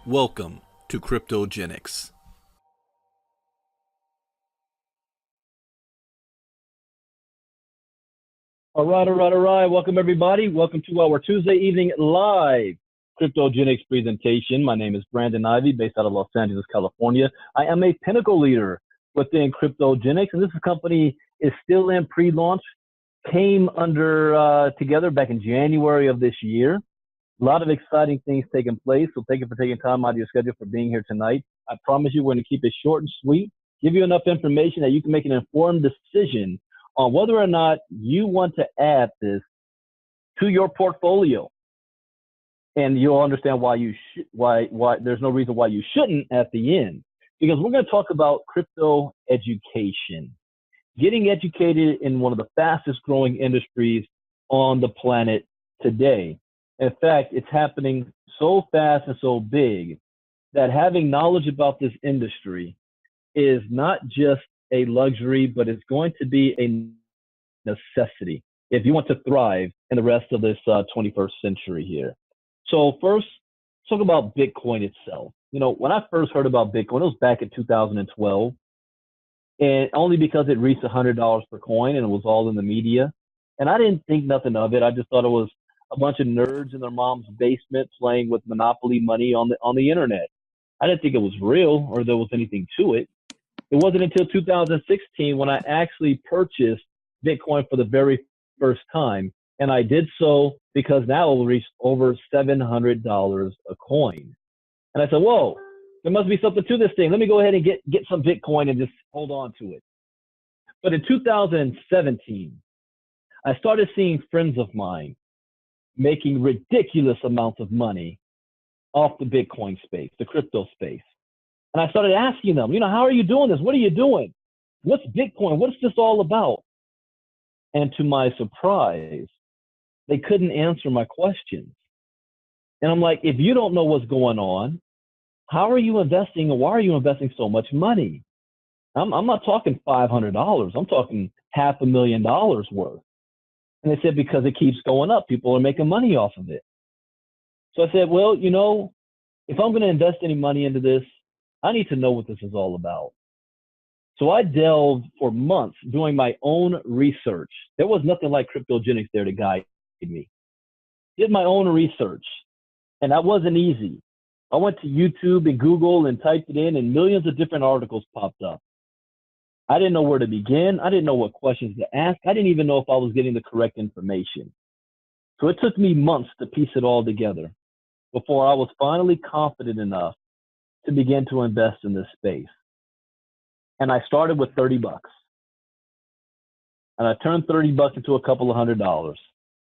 Welcome to Kryptogenex. All right. Welcome, everybody. Welcome to our Tuesday evening live Kryptogenex presentation. My name is Brandon Ivey, based out of Los Angeles, California. I am a pinnacle leader within Kryptogenex, and this company is still in pre-launch. Came under together back in January of this year. A lot of exciting things taking place, so thank you for taking time out of your schedule for being here tonight. I promise you we're going to keep it short and sweet, give you enough information that you can make an informed decision on whether or not you want to add this to your portfolio. And you'll understand why there's no reason why you shouldn't at the end, because we're going to talk about crypto education, getting educated in one of the fastest growing industries on the planet today. In fact, it's happening so fast and so big that having knowledge about this industry is not just a luxury, but it's going to be a necessity if you want to thrive in the rest of this 21st century here. So first, let's talk about Bitcoin itself. You know, when I first heard about Bitcoin, it was back in 2012, and only because it reached $100 per coin and it was all in the media. And I didn't think nothing of it. I just thought it was a bunch of nerds in their mom's basement playing with Monopoly money on the internet. I didn't think it was real or there was anything to it. It wasn't until 2016 when I actually purchased Bitcoin for the very first time. And I did so because now it will reach over $700 a coin. And I said, whoa, there must be something to this thing. Let me go ahead and get some Bitcoin and just hold on to it. But in 2017, I started seeing friends of mine making ridiculous amounts of money off the Bitcoin space, the crypto space. And I started asking them, you know, how are you doing this? What are you doing? What's Bitcoin? What's this all about? And to my surprise, they couldn't answer my questions. And I'm like, if you don't know what's going on, how are you investing, or why are you investing so much money? I'm not talking $500. I'm talking $500,000 worth. And they said, because it keeps going up. People are making money off of it. So I said, well, you know, if I'm going to invest any money into this, I need to know what this is all about. So I delved for months doing my own research. There was nothing like Kryptogenex there to guide me. Did my own research, and that wasn't easy. I went to YouTube and Google and typed it in, and millions of different articles popped up. I didn't know where to begin. I didn't know what questions to ask. I didn't even know if I was getting the correct information. So it took me months to piece it all together before I was finally confident enough to begin to invest in this space. And I started with 30 bucks. And I turned 30 bucks into a couple of $100.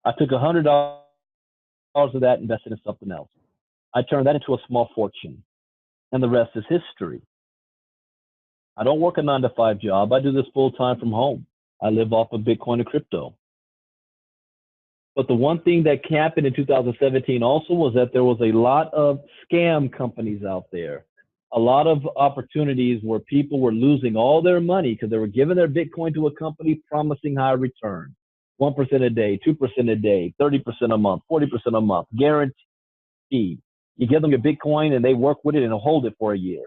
I took $100 of that and invested in something else. I turned that into a small fortune. And the rest is history. I don't work a 9-to-5 job. I do this full time from home. I live off of Bitcoin and crypto. But the one thing that happened in 2017 also was that there was a lot of scam companies out there. A lot of opportunities where people were losing all their money because they were giving their Bitcoin to a company promising high return. 1% a day, 2% a day, 30% a month, 40% a month, guaranteed. You give them your Bitcoin and they work with it and hold it for a year.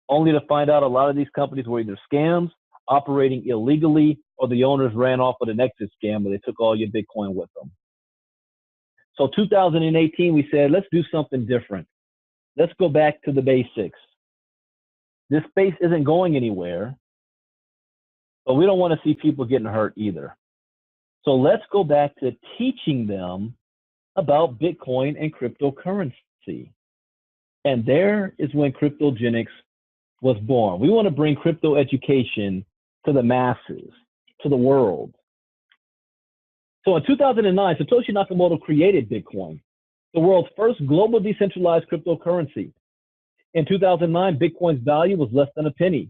Only to find out a lot of these companies were either scams, operating illegally, or the owners ran off with an exit scam where they took all your Bitcoin with them. So 2018, we said, let's do something different. Let's go back to the basics. This space isn't going anywhere, but we don't want to see people getting hurt either. So let's go back to teaching them about Bitcoin and cryptocurrency. And there is when Kryptogenex was born. We want to bring crypto education to the masses, to the world. So in 2009, Satoshi Nakamoto created Bitcoin, the world's first global decentralized cryptocurrency. In 2009, Bitcoin's value was less than a penny.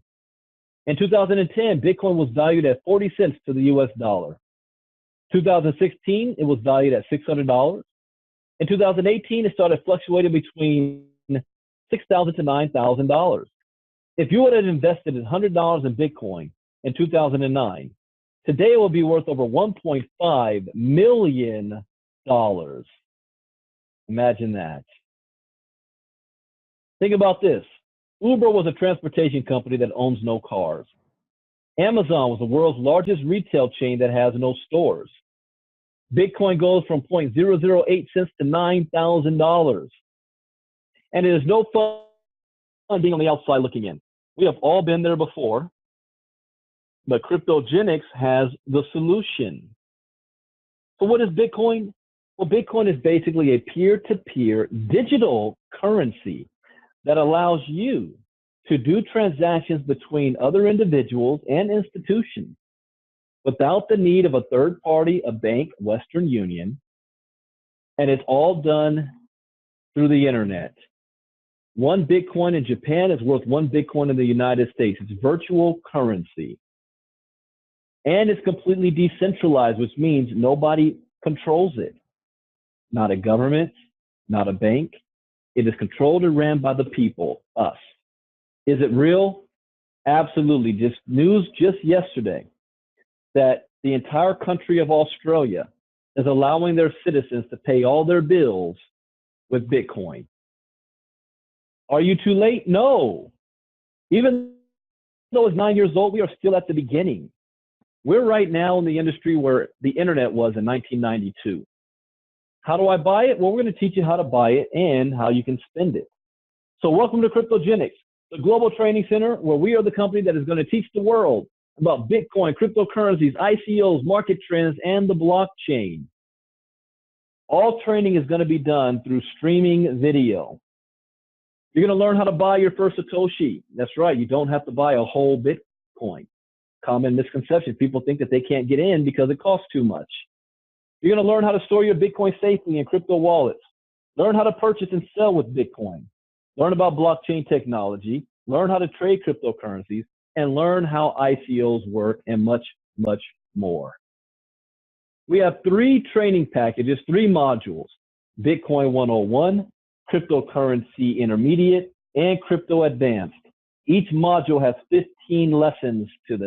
In 2010, Bitcoin was valued at 40 cents to the US dollar. 2016, it was valued at $600. In 2018, it started fluctuating between $6,000 to $9,000. If you would have invested $100 in Bitcoin in 2009, today it will be worth over $1.5 million. Imagine that. Think about this. Uber was a transportation company that owns no cars. Amazon was the world's largest retail chain that has no stores. Bitcoin goes from 0.008 cents to $9,000. And it is no fun being on the outside looking in. We have all been there before, but Kryptogenex has the solution. So what is Bitcoin? Well, Bitcoin is basically a peer-to-peer digital currency that allows you to do transactions between other individuals and institutions without the need of a third party, a bank, Western Union, and it's all done through the internet. One Bitcoin in Japan is worth one Bitcoin in the United States. It's virtual currency. And it's completely decentralized, which means nobody controls it. Not a government, not a bank. It is controlled and ran by the people, us. Is it real? Absolutely. Just news just yesterday that the entire country of Australia is allowing their citizens to pay all their bills with Bitcoin. Are you too late? No. Even though it's 9 years old, we are still at the beginning. We're right now in the industry where the internet was in 1992. How do I buy it? Well, we're going to teach you how to buy it and how you can spend it. So welcome to Kryptogenex, the global training center where we are the company that is going to teach the world about Bitcoin, cryptocurrencies, ICOs, market trends, and the blockchain. All training is going to be done through streaming video. You're going to learn how to buy your first Satoshi. That's right. You don't have to buy a whole Bitcoin. Common misconception. People think that they can't get in because it costs too much. You're going to learn how to store your Bitcoin safely in crypto wallets. Learn how to purchase and sell with Bitcoin. Learn about blockchain technology. Learn how to trade cryptocurrencies and learn how ICOs work and much, much more. We have 3 training packages, 3 modules: Bitcoin 101, Cryptocurrency Intermediate, and Crypto Advanced. Each module has 15 lessons to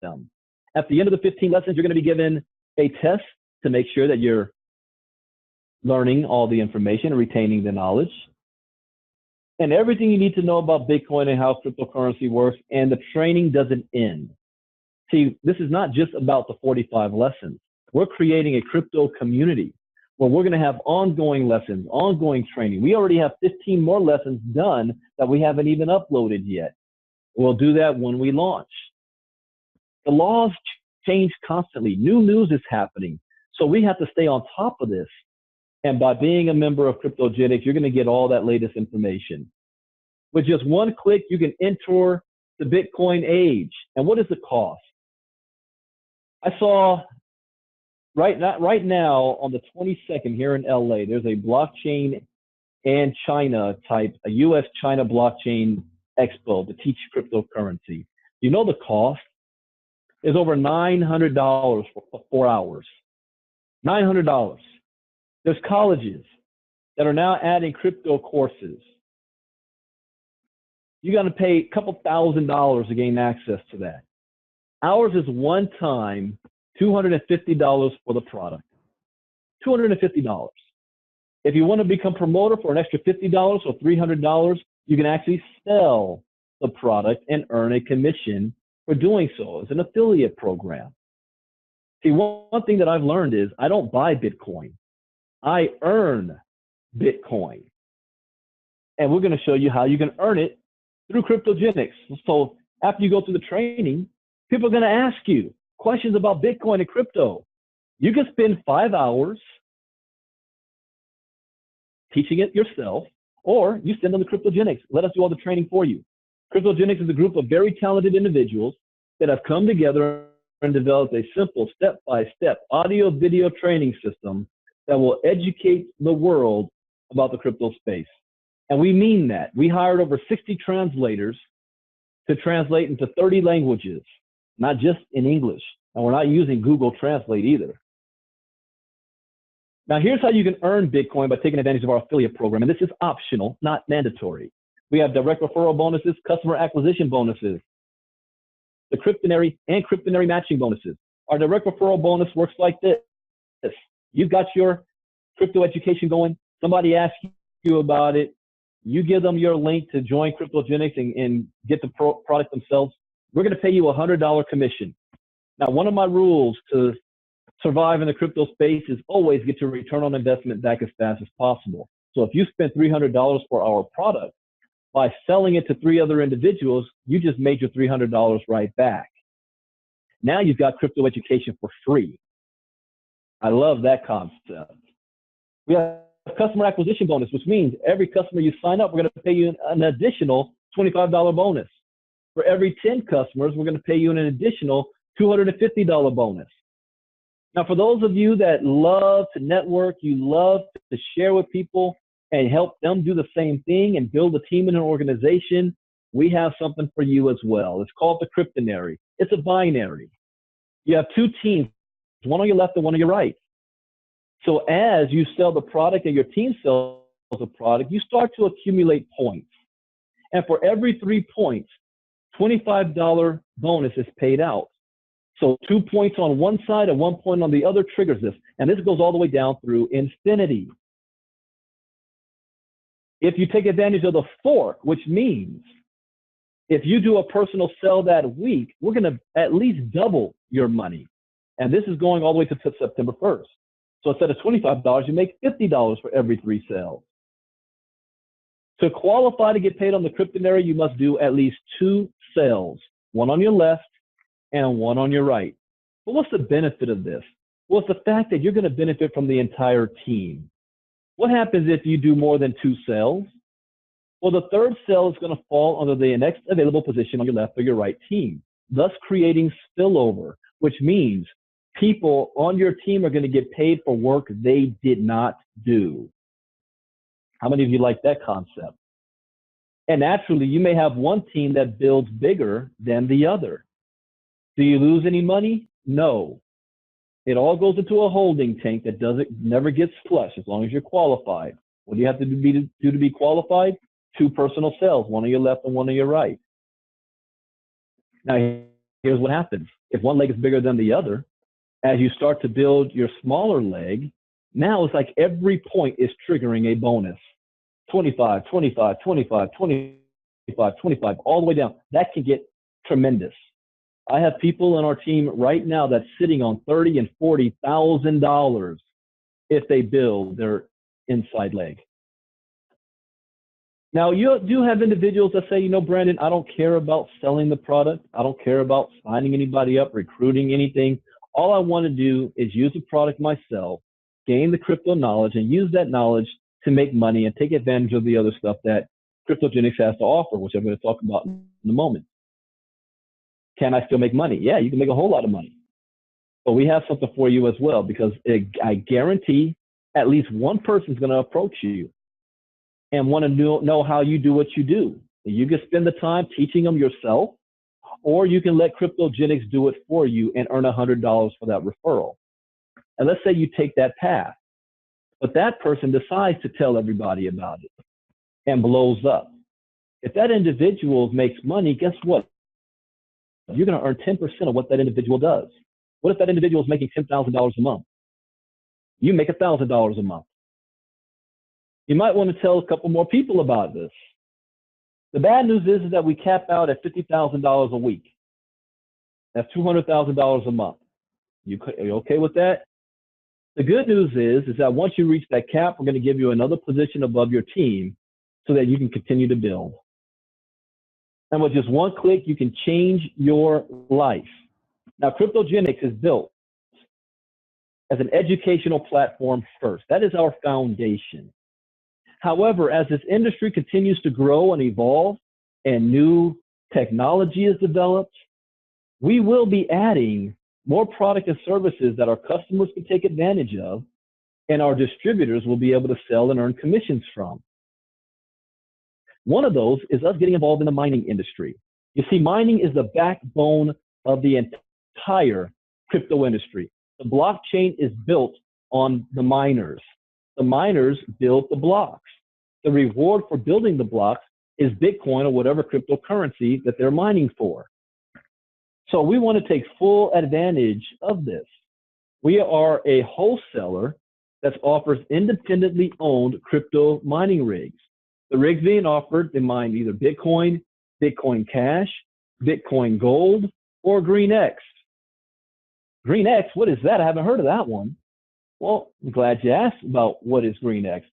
them. At the end of the 15 lessons, you're going to be given a test to make sure that you're learning all the information and retaining the knowledge and everything you need to know about Bitcoin and how cryptocurrency works. And the training doesn't end. See, this is not just about the 45 lessons. We're creating a crypto community where we're going to have ongoing lessons, ongoing training. We already have 15 more lessons done that we haven't even uploaded yet. We'll do that when we launch. The laws change constantly. New news is happening. So we have to stay on top of this. And by being a member of Kryptogenex, you're going to get all that latest information. With just one click, you can enter the Bitcoin age. And what is the cost? I saw right now on the 22nd here in LA, there's a blockchain and China type, a US-China blockchain expo to teach cryptocurrency. You know the cost is over $900 for 4 hours. $900. There's colleges that are now adding crypto courses. You got to pay a couple $1,000s to gain access to that. Ours is one time $250 for the product. $250. If you want to become promoter for an extra $50 or $300, you can actually sell the product and earn a commission for doing so. It's an affiliate program. See, one thing that I've learned is I don't buy Bitcoin. I earn Bitcoin. And we're going to show you how you can earn it through Kryptogenex. So after you go through the training, people are going to ask you questions about Bitcoin and crypto. You can spend 5 hours teaching it yourself, or you send them to Kryptogenex. Let us do all the training for you. Kryptogenex is a group of very talented individuals that have come together and developed a simple step-by-step audio-video training system that will educate the world about the crypto space. And we mean that. We hired over 60 translators to translate into 30 languages, not just in English. And we're not using Google Translate either. Now, here's how you can earn Bitcoin by taking advantage of our affiliate program. And this is optional, not mandatory. We have direct referral bonuses, customer acquisition bonuses, the cryptonary and cryptonary matching bonuses. Our direct referral bonus works like this. You've got your crypto education going. Somebody asks you about it. you give them your link to join Kryptogenex and get the product themselves, we're going to pay you a $100 commission. Now, one of my rules to survive in the crypto space is always get your return on investment back as fast as possible. So if you spend $300 for our product, by selling it to 3 other individuals, you just made your $300 right back. Now you've got crypto education for free. I love that concept. We have a customer acquisition bonus, which means every customer you sign up, we're going to pay you an additional $25 bonus. For every 10 customers, we're going to pay you an additional $250 bonus. Now, for those of you that love to network, you love to share with people and help them do the same thing and build a team in an organization, we have something for you as well. It's called the Kryptonary. It's a binary. You have 2 teams, one on your left and one on your right. So as you sell the product and your team sells the product, you start to accumulate points. And for every 3 points, $25 bonus is paid out. So 2 points on one side and 1 point on the other triggers this. And this goes all the way down through infinity. If you take advantage of the fork, which means if you do a personal sell that week, we're going to at least double your money. And this is going all the way to September 1st. So instead of $25, you make $50 for every 3 sales. To qualify to get paid on the Kryptonary, you must do at least 2 sales, one on your left and one on your right. But what's the benefit of this? Well, it's the fact that you're going to benefit from the entire team. What happens if you do more than 2 sales? Well, the 3rd sale is going to fall under the next available position on your left or your right team, thus creating spillover, which means people on your team are going to get paid for work they did not do. How many of you like that concept? And naturally, you may have one team that builds bigger than the other. Do you lose any money? No. It all goes into a holding tank that never gets flushed as long as you're qualified. What do you have to do to be qualified? 2 personal sales, one on your left and one on your right. Now, here's what happens. If one leg is bigger than the other, as you start to build your smaller leg, now it's like every point is triggering a bonus. 25, 25, 25, 25, 25, all the way down. That can get tremendous. I have people in our team right now that's sitting on $30,000 and $40,000 if they build their inside leg. Now, you do have individuals that say, you know, Brandon, I don't care about selling the product. I don't care about signing anybody up, recruiting anything. All I want to do is use the product myself, gain the crypto knowledge, and use that knowledge to make money and take advantage of the other stuff that Kryptogenex has to offer, which I'm going to talk about in a moment. Can I still make money? Yeah, you can make a whole lot of money. But we have something for you as well, because I guarantee at least one person is going to approach you and want to know how you do what you do. You can spend the time teaching them yourself, or you can let Kryptogenex do it for you and earn $100 for that referral. And let's say you take that path, but that person decides to tell everybody about it and blows up. If that individual makes money, guess what? You're going to earn 10% of what that individual does. What if that individual is making $10,000 a month? You make $1,000 a month. You might want to tell a couple more people about this. The bad news is that we cap out at $50,000 a week. That's $200,000 a month. Are you okay with that? The good news is that once you reach that cap, we're going to give you another position above your team so that you can continue to build. And with just one click, you can change your life. Now, Kryptogenex is built as an educational platform first. That is our foundation. However, as this industry continues to grow and evolve and new technology is developed, we will be adding more product and services that our customers can take advantage of, and our distributors will be able to sell and earn commissions from. One of those is us getting involved in the mining industry. You see, mining is the backbone of the entire crypto industry. The blockchain is built on the miners. The miners build the blocks. The reward for building the blocks is Bitcoin or whatever cryptocurrency that they're mining for. So we want to take full advantage of this. We are a wholesaler that offers independently owned crypto mining rigs. The rigs being offered, they mine either Bitcoin, Bitcoin Cash, Bitcoin Gold, or GreenX. GreenX, what is that? I haven't heard of that one. Well, I'm glad you asked about what is GreenX.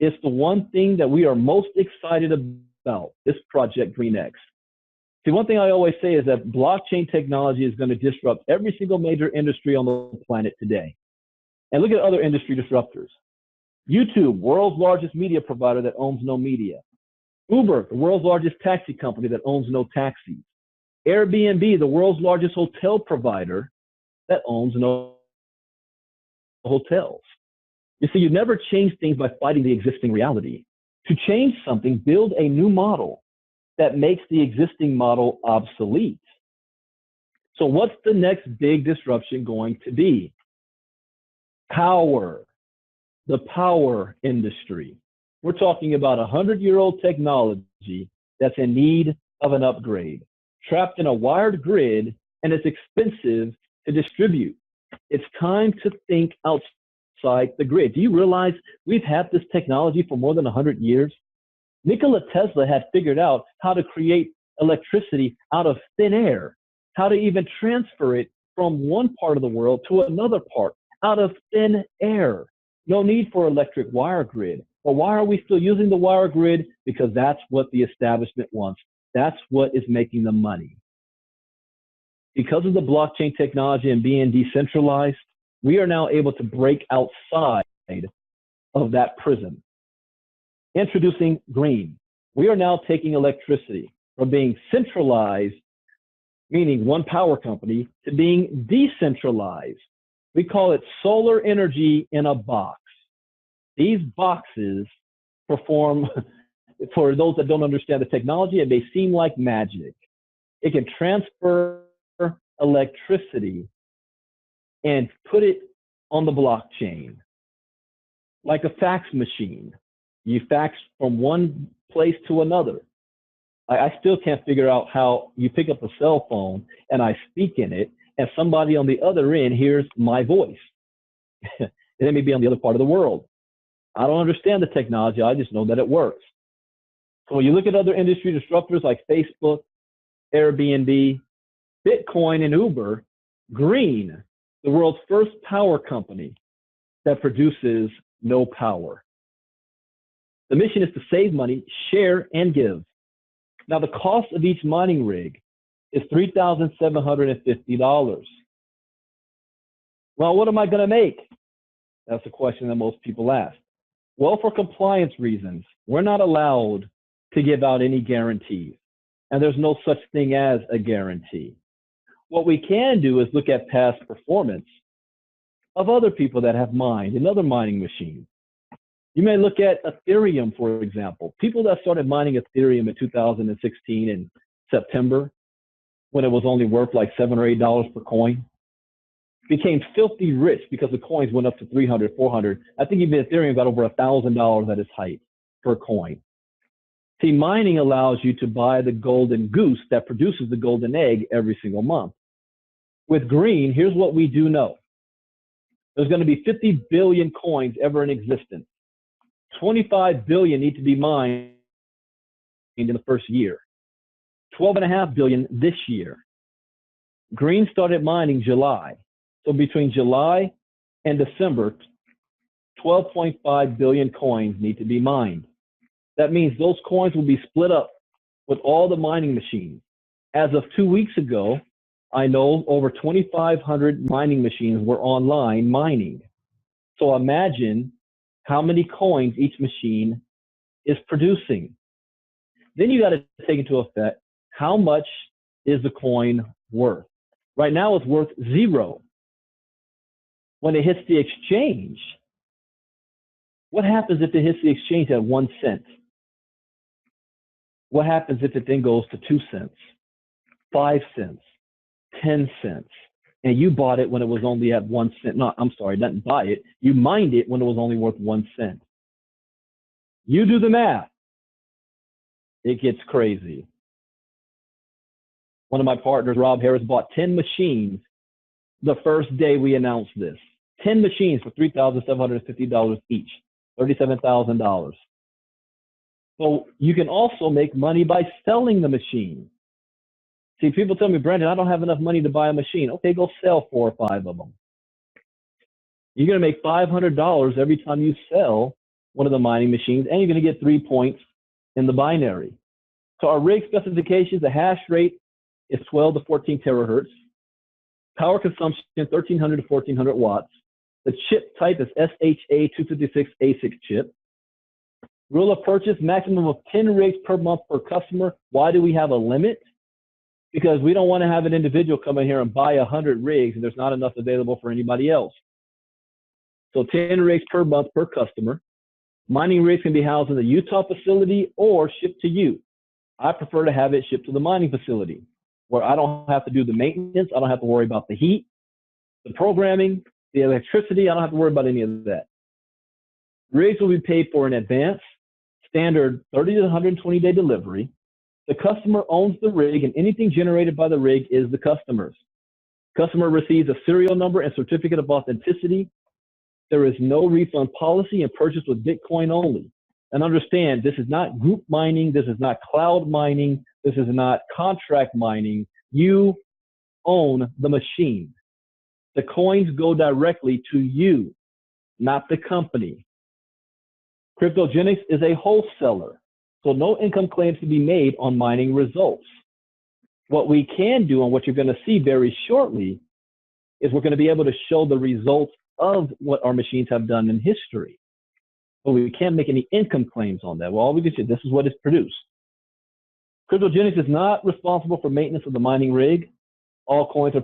It's the one thing that we are most excited about, this project GreenX. See, one thing I always say is that blockchain technology is going to disrupt every single major industry on the planet today. And look at other industry disruptors. YouTube, world's largest media provider that owns no media. Uber, the world's largest taxi company that owns no taxis. Airbnb, the world's largest hotel provider that owns no hotels. You see, you never change things by fighting the existing reality. To change something, build a new model that makes the existing model obsolete. So what's the next big disruption going to be? Power, the power industry. We're talking about 100-year-old technology that's in need of an upgrade, trapped in a wired grid, and it's expensive to distribute. It's time to think outside the grid. Do you realize we've had this technology for more than 100 years? Nikola Tesla had figured out how to create electricity out of thin air, how to even transfer it from one part of the world to another part out of thin air. No need for electric wire grid. But why are we still using the wire grid? Because that's what the establishment wants. That's what is making the money. Because of the blockchain technology and being decentralized, we are now able to break outside of that prison. Introducing green. We are now taking electricity from being centralized, meaning one power company, to being decentralized. We call it solar energy in a box. These boxes perform, for those that don't understand the technology, it may seem like magic. It can transfer electricity and put it on the blockchain, like a fax machine. You fax from one place to another. I still can't figure out how you pick up a cell phone and I speak in it, and somebody on the other end hears my voice. And it may be on the other part of the world. I don't understand the technology. I just know that it works. So when you look at other industry disruptors like Facebook, Airbnb, Bitcoin, and Uber, Green, the world's first power company that produces no power. The mission is to save money, share, and give. Now, the cost of each mining rig is $3,750. Well, what am I going to make? That's the question that most people ask. Well, for compliance reasons, we're not allowed to give out any guarantees, and there's no such thing as a guarantee. What we can do is look at past performance of other people that have mined in other mining machines. You may look at Ethereum, for example. People that started mining Ethereum in 2016 in September, when it was only worth like $7 or $8 per coin, became filthy rich because the coins went up to 300, 400. I think even Ethereum got over $1,000 at its height per coin. See, mining allows you to buy the golden goose that produces the golden egg every single month. With green, here's what we do know. There's going to be 50 billion coins ever in existence. 25 billion need to be mined in the first year. 12.5 billion this year. Green started mining July. So between July and December, 12.5 billion coins need to be mined. That means those coins will be split up with all the mining machines. As of 2 weeks ago, I know over 2,500 mining machines were online mining. So imagine how many coins each machine is producing. Then you got to take into effect how much is the coin worth. Right now it's worth $0. When it hits the exchange, what happens if it hits the exchange at 1 cent? What happens if it then goes to 2 cents, 5 cents, 10 cents? And you bought it when it was only at 1 cent. No, I'm sorry, didn't buy it. You mined it when it was only worth 1 cent. You do the math. It gets crazy. One of my partners, Rob Harris, bought 10 machines the first day we announced this. 10 machines for $3,750 each, $37,000. But you can also make money by selling the machine. See, people tell me, Brandon, I don't have enough money to buy a machine. Okay, go sell 4 or 5 of them. You're going to make $500 every time you sell one of the mining machines, and you're going to get 3 points in the binary. So our rig specifications, the hash rate is 12 to 14 terahertz. Power consumption, 1,300 to 1,400 watts. The chip type is SHA 256 ASIC chip. Rule of purchase, maximum of 10 rigs per month per customer. Why do we have a limit? Because we don't want to have an individual come in here and buy 100 rigs and there's not enough available for anybody else. So 10 rigs per month per customer. Mining rigs can be housed in the Utah facility or shipped to you. I prefer to have it shipped to the mining facility where I don't have to do the maintenance. I don't have to worry about the heat, the programming, the electricity. I don't have to worry about any of that. Rigs will be paid for in advance, standard 30 to 120-day delivery. The customer owns the rig, and anything generated by the rig is the customer's. Customer receives a serial number and certificate of authenticity. There is no refund policy and purchase with Bitcoin only. And understand, this is not group mining. This is not cloud mining. This is not contract mining. You own the machine. The coins go directly to you, not the company. Kryptogenex is a wholesaler, so no income claims can be made on mining results. What we can do, and what you're going to see very shortly, is we're going to be able to show the results of what our machines have done in history. But we can't make any income claims on that. Well, all we can say, this is what is produced. Kryptogenex is not responsible for maintenance of the mining rig. All coins are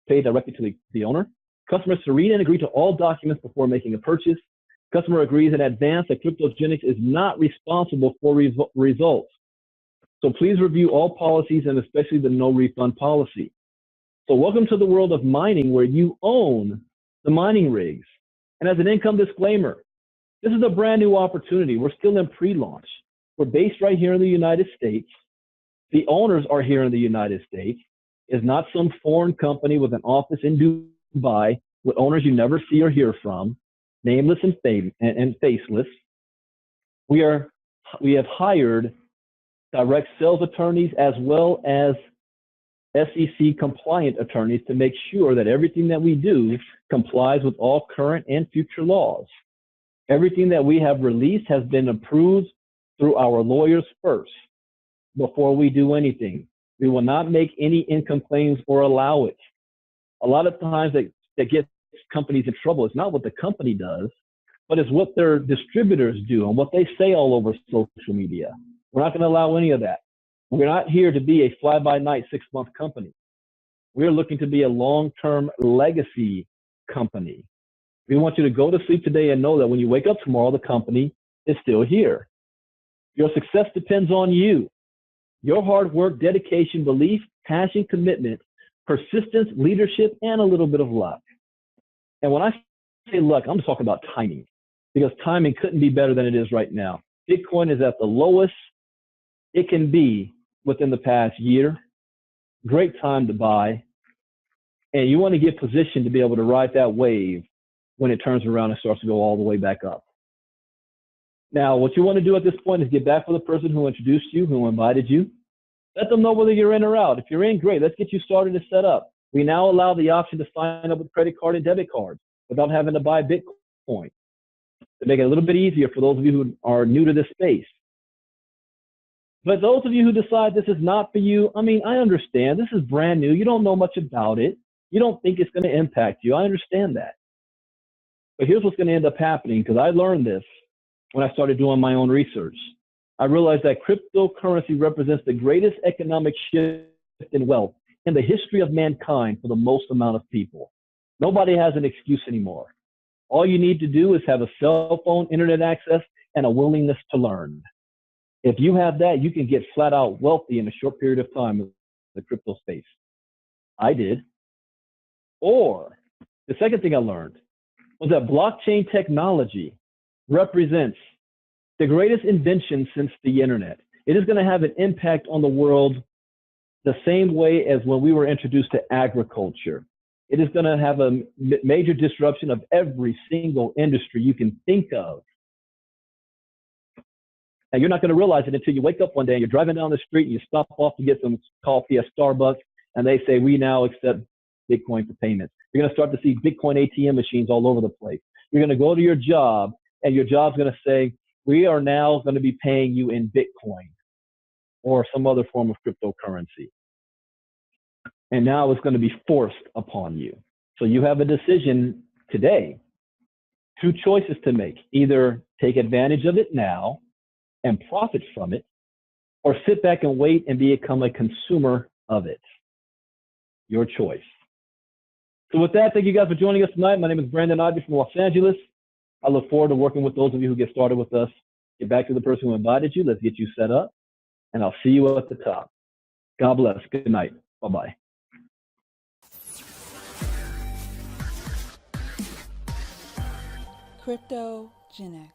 paid directly to the owner. Customers to read and agree to all documents before making a purchase. Customer agrees in advance that Kryptogenex is not responsible for results. So please review all policies and especially the no refund policy. So welcome to the world of mining where you own the mining rigs. And as an income disclaimer, this is a brand new opportunity. We're still in pre-launch. We're based right here in the United States. The owners are here in the United States. It's not some foreign company with an office in Dubai with owners you never see or hear from, nameless and faceless. We have hired direct sales attorneys as well as SEC compliant attorneys to make sure that everything that we do complies with all current and future laws. Everything that we have released has been approved through our lawyers first before we do anything. We will not make any income claims or allow it. A lot of times that gets companies in trouble. It's not what the company does, but it's what their distributors do and what they say all over social media. We're not going to allow any of that. We're not here to be a fly-by-night 6-month company. We're looking to be a long-term legacy company. We want you to go to sleep today and know that when you wake up tomorrow, the company is still here. Your success depends on you. Your hard work, dedication, belief, passion, commitment, persistence, leadership, and a little bit of luck. And when I say luck, I'm just talking about timing, because timing couldn't be better than it is right now. Bitcoin is at the lowest it can be within the past year. Great time to buy. And you want to get positioned to be able to ride that wave when it turns around and starts to go all the way back up. Now, what you want to do at this point is get back with the person who introduced you, who invited you. Let them know whether you're in or out. If you're in, great. Let's get you started and set up. We now allow the option to sign up with credit card and debit cards without having to buy Bitcoin, to make it a little bit easier for those of you who are new to this space. But those of you who decide this is not for you, I mean, I understand. This is brand new. You don't know much about it. You don't think it's going to impact you. I understand that. But here's what's going to end up happening, because I learned this when I started doing my own research. I realized that cryptocurrency represents the greatest economic shift in wealth in the history of mankind for the most amount of people. Nobody has an excuse anymore. All you need to do is have a cell phone, internet access, and a willingness to learn. If you have that, you can get flat out wealthy in a short period of time in the crypto space. I did. Or the second thing I learned was that blockchain technology represents the greatest invention since the internet. It is going to have an impact on the world the same way as when we were introduced to agriculture. It is going to have a major disruption of every single industry you can think of. And you're not going to realize it until you wake up one day and you're driving down the street and you stop off to get some coffee at Starbucks, and they say, we now accept Bitcoin for payments. You're going to start to see Bitcoin ATM machines all over the place. You're going to go to your job, and your job's going to say, we are now going to be paying you in Bitcoin or some other form of cryptocurrency. And now it's going to be forced upon you. So you have a decision today, two choices to make. Either take advantage of it now and profit from it, or sit back and wait and become a consumer of it. Your choice. So with that, thank you guys for joining us tonight. My name is Brandon Ivey from Los Angeles. I look forward to working with those of you who get started with us. Get back to the person who invited you. Let's get you set up, and I'll see you at the top. God bless. Good night. Bye-bye. Kryptogenex.